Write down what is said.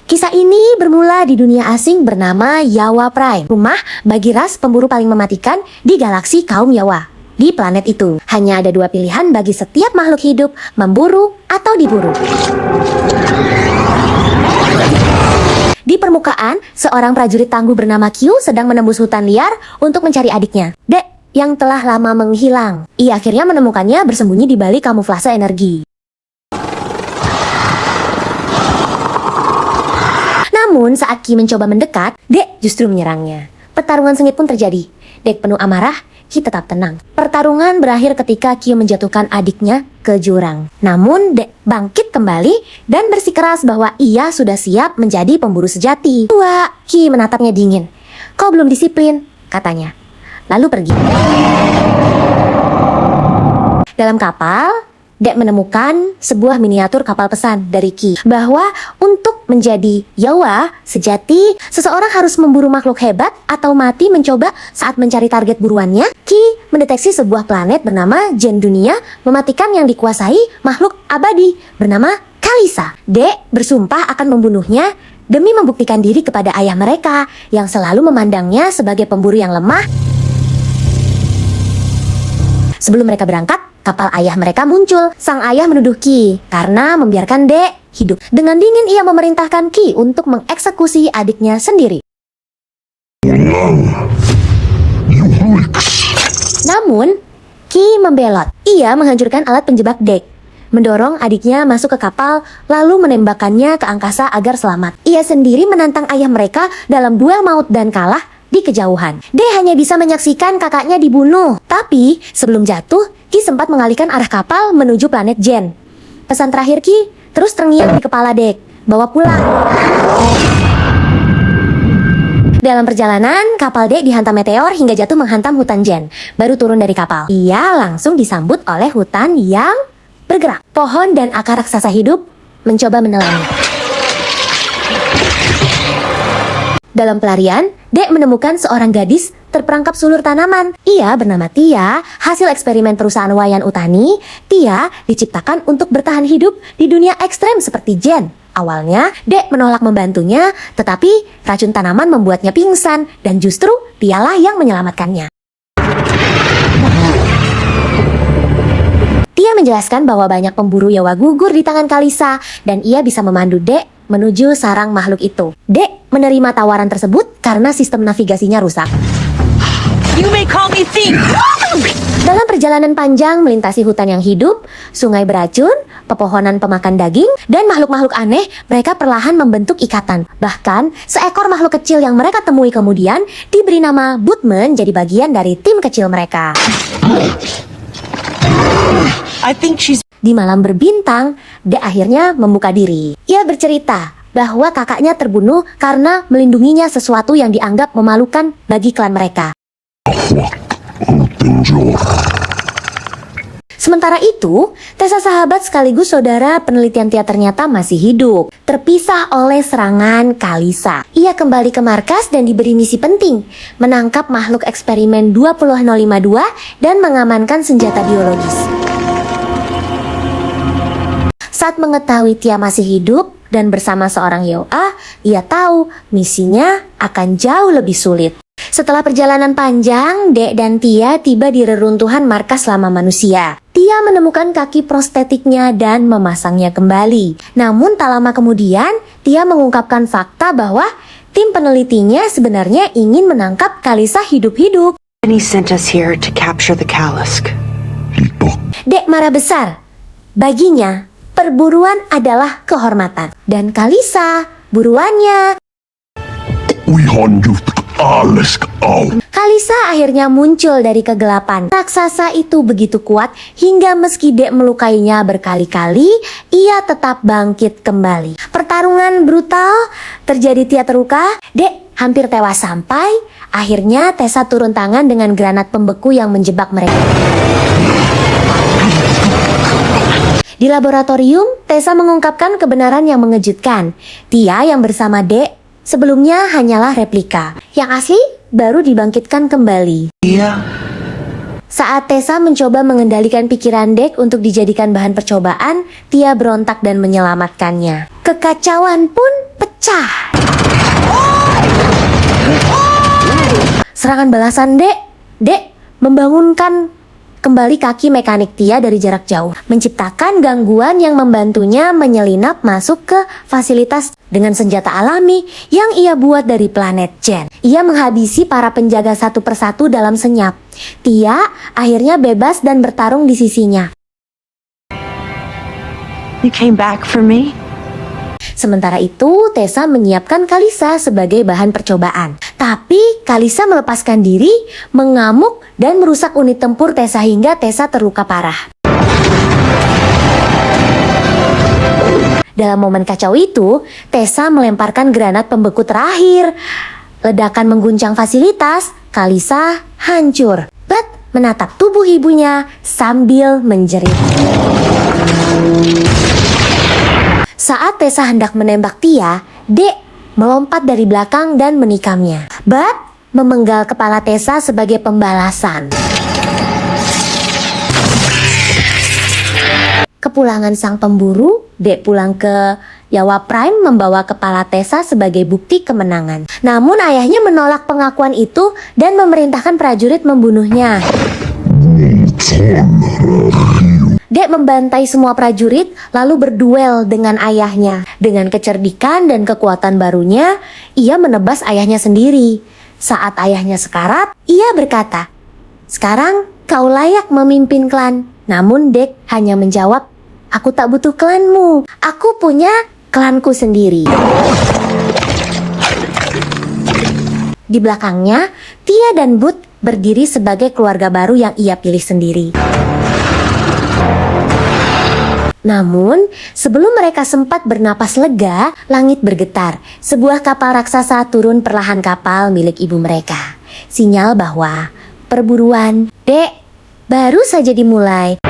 Kisah ini bermula di dunia asing bernama Yawa Prime, rumah bagi ras pemburu paling mematikan di galaksi kaum Yawa. Di planet itu, hanya ada dua pilihan bagi setiap makhluk hidup, memburu atau diburu. Di permukaan, seorang prajurit tangguh bernama Q sedang menembus hutan liar untuk mencari adiknya, Dek, yang telah lama menghilang. Ia akhirnya menemukannya bersembunyi di balik kamuflase energi. Namun saat Ki mencoba mendekat, Dek justru menyerangnya. Pertarungan sengit pun terjadi. Dek penuh amarah, Ki tetap tenang. Pertarungan berakhir ketika Ki menjatuhkan adiknya ke jurang. Namun Dek bangkit kembali dan bersikeras bahwa ia sudah siap menjadi pemburu sejati. Wah, Ki menatapnya dingin. Kau belum disiplin, katanya. Lalu pergi. Dalam kapal, Dek menemukan sebuah miniatur kapal pesan dari Ki bahwa untuk menjadi Yawa sejati, seseorang harus memburu makhluk hebat atau mati mencoba saat mencari target buruannya. Ki mendeteksi sebuah planet bernama Jen Dunia mematikan yang dikuasai makhluk abadi bernama Kalisa. Dek bersumpah akan membunuhnya demi membuktikan diri kepada ayah mereka yang selalu memandangnya sebagai pemburu yang lemah. Sebelum mereka berangkat, kapal ayah mereka muncul. Sang ayah menuduh Ki karena membiarkan Dek hidup. Dengan dingin ia memerintahkan Ki untuk mengeksekusi adiknya sendiri. Namun, Ki membelot. Ia menghancurkan alat penjebak Dek, mendorong adiknya masuk ke kapal, lalu menembakkannya ke angkasa agar selamat. Ia sendiri menantang ayah mereka dalam duel maut dan kalah di kejauhan. Dek hanya bisa menyaksikan kakaknya dibunuh. Tapi sebelum jatuh, Ki sempat mengalihkan arah kapal menuju planet Jen. Pesan terakhir Ki terus terngiang di kepala Dek, bawa pulang. Dalam perjalanan, kapal Dek dihantam meteor hingga jatuh menghantam hutan Jen. Baru turun dari kapal, ia langsung disambut oleh hutan yang bergerak. Pohon dan akar raksasa hidup mencoba menelannya. Dalam pelarian, Dek menemukan seorang gadis terperangkap sulur tanaman. Ia bernama Tia, hasil eksperimen perusahaan Wayan Utani. Tia diciptakan untuk bertahan hidup di dunia ekstrem seperti Jen. Awalnya, Dek menolak membantunya, tetapi racun tanaman membuatnya pingsan, dan justru Tialah yang menyelamatkannya. Tia menjelaskan bahwa banyak pemburu Yawa gugur di tangan Kalisa, dan ia bisa memandu Dek menuju sarang makhluk itu. Dek menerima tawaran tersebut karena sistem navigasinya rusak. You may call me thief. Dalam perjalanan panjang melintasi hutan yang hidup, sungai beracun, pepohonan pemakan daging, dan makhluk-makhluk aneh, mereka perlahan membentuk ikatan. Bahkan, seekor makhluk kecil yang mereka temui kemudian diberi nama Bootman jadi bagian dari tim kecil mereka. I think she's... Di malam berbintang, Dek akhirnya membuka diri. Ia bercerita bahwa kakaknya terbunuh karena melindunginya sesuatu yang dianggap memalukan bagi klan mereka. Sementara itu, Tessa sahabat sekaligus saudara penelitian Tia ternyata masih hidup, terpisah oleh serangan Kalisa. Ia kembali ke markas dan diberi misi penting, menangkap makhluk eksperimen 20052 dan mengamankan senjata biologis. Saat mengetahui Tia masih hidup dan bersama seorang Yawa, ia tahu misinya akan jauh lebih sulit. Setelah perjalanan panjang, Dek dan Tia tiba di reruntuhan markas lama manusia. Tia menemukan kaki prostetiknya dan memasangnya kembali. Namun tak lama kemudian, Tia mengungkapkan fakta bahwa tim penelitinya sebenarnya ingin menangkap Kalisa hidup-hidup. And he sent us here to capture the Kalisk. Dek marah besar. Baginya, perburuan adalah kehormatan. Dan Kalisa, buruannya. Kalisa akhirnya muncul dari kegelapan. Raksasa itu begitu kuat hingga meski Dek melukainya berkali-kali, ia tetap bangkit kembali. Pertarungan brutal terjadi. Tia terluka, Dek hampir tewas sampai akhirnya Tessa turun tangan dengan granat pembeku yang menjebak mereka. Di laboratorium, Tessa mengungkapkan kebenaran yang mengejutkan. Tia yang bersama Dek sebelumnya hanyalah replika. Yang asli baru dibangkitkan kembali. Iya. Saat Tessa mencoba mengendalikan pikiran Dek untuk dijadikan bahan percobaan, Tia berontak dan menyelamatkannya. Kekacauan pun pecah Serangan balasan, Dek. Dek membangunkan kembali kaki mekanik Tia dari jarak jauh, menciptakan gangguan yang membantunya menyelinap masuk ke fasilitas dengan senjata alami yang ia buat dari planet Jen. Ia menghabisi para penjaga satu persatu dalam senyap. Tia akhirnya bebas dan bertarung di sisinya. You came back for me? Sementara itu, Tessa menyiapkan Kalisa sebagai bahan percobaan. Tapi Kalisa melepaskan diri, mengamuk, dan merusak unit tempur Tessa hingga Tessa terluka parah. Dalam momen kacau itu, Tessa melemparkan granat pembeku terakhir. Ledakan mengguncang fasilitas, Kalisa hancur. Bat menatap tubuh ibunya sambil menjerit. Saat Tessa hendak menembak Tia, Dek melompat dari belakang dan menikamnya. Bat memenggal kepala Tessa sebagai pembalasan. Kepulangan sang pemburu, Dek pulang ke Yawa Prime membawa kepala Tessa sebagai bukti kemenangan. Namun ayahnya menolak pengakuan itu dan memerintahkan prajurit membunuhnya. Dek membantai semua prajurit lalu berduel dengan ayahnya. Dengan kecerdikan dan kekuatan barunya, ia menebas ayahnya sendiri. Saat ayahnya sekarat, ia berkata, "Sekarang kau layak memimpin klan." Namun Dek hanya menjawab, "Aku tak butuh klanmu. Aku punya klanku sendiri." Di belakangnya, Tia dan Bud berdiri sebagai keluarga baru yang ia pilih sendiri. Namun, sebelum mereka sempat bernapas lega, langit bergetar. Sebuah kapal raksasa turun perlahan kapal milik ibu mereka. Sinyal bahwa perburuan, Dek, baru saja dimulai.